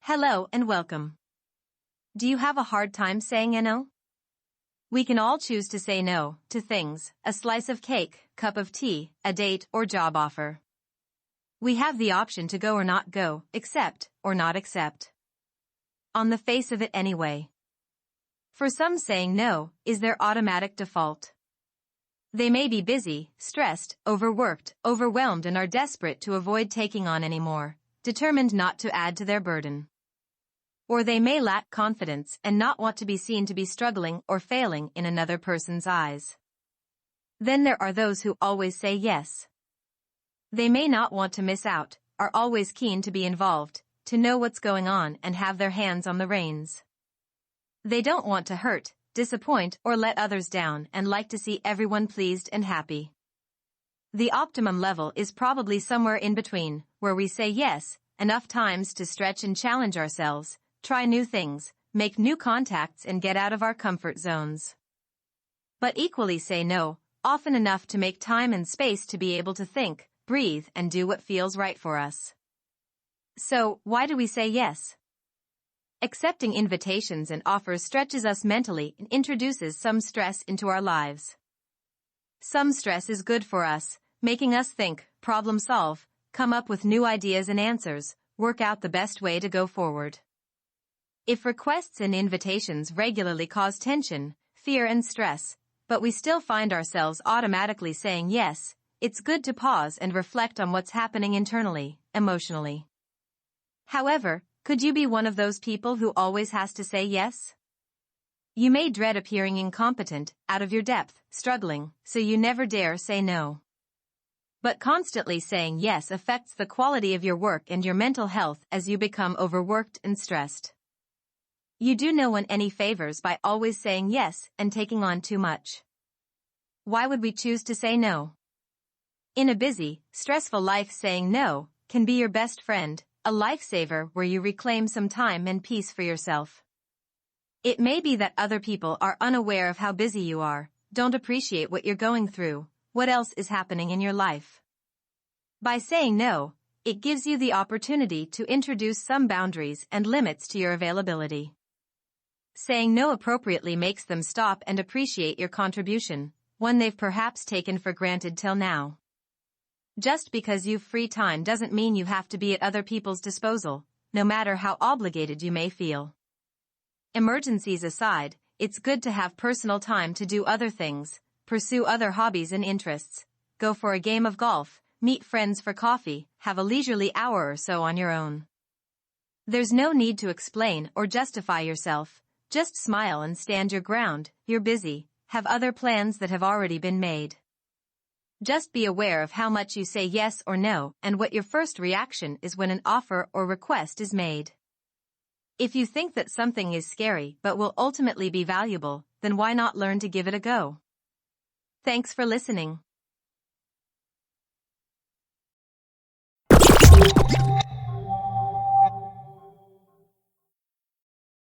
Hello and welcome. Do you have a hard time saying no? We can all choose to say no to things, a slice of cake, cup of tea, a date, or job offer. We have the option to go or not go, accept or not accept. On the face of it anyway. For some, saying no is their automatic default. They may be busy, stressed, overworked, overwhelmed, and are desperate to avoid taking on any more, determined not to add to their burden. Or they may lack confidence and not want to be seen to be struggling or failing in another person's eyes. Then there are those who always say yes. They may not want to miss out, are always keen to be involved, to know what's going on and have their hands on the reins. They don't want to hurt, disappoint, or let others down and like to see everyone pleased and happy. The optimum level is probably somewhere in between, where we say yes enough times to stretch and challenge ourselves, try new things, make new contacts, and get out of our comfort zones. But equally say no, often enough to make time and space to be able to think, breathe, and do what feels right for us. So, why do we say yes? Accepting invitations and offers stretches us mentally and introduces some stress into our lives. Some stress is good for us, making us think, problem solve, come up with new ideas and answers, work out the best way to go forward. If requests and invitations regularly cause tension, fear, and stress, but we still find ourselves automatically saying yes, it's good to pause and reflect on what's happening internally, emotionally. However, could you be one of those people who always has to say yes? You may dread appearing incompetent, out of your depth, struggling, so you never dare say no. But constantly saying yes affects the quality of your work and your mental health as you become overworked and stressed. You do no one any favors by always saying yes and taking on too much. Why would we choose to say no? In a busy, stressful life, saying no can be your best friend, a lifesaver where you reclaim some time and peace for yourself. It may be that other people are unaware of how busy you are, don't appreciate what you're going through, what else is happening in your life. By saying no, it gives you the opportunity to introduce some boundaries and limits to your availability. Saying no appropriately makes them stop and appreciate your contribution, one they've perhaps taken for granted till now. Just because you've free time doesn't mean you have to be at other people's disposal, no matter how obligated you may feel. Emergencies aside, it's good to have personal time to do other things, pursue other hobbies and interests, go for a game of golf, meet friends for coffee, have a leisurely hour or so on your own. There's no need to explain or justify yourself. Just smile and stand your ground. You're busy, have other plans that have already been made. Just be aware of how much you say yes or no and what your first reaction is when an offer or request is made. If you think that something is scary but will ultimately be valuable, then why not learn to give it a go? Thanks for listening.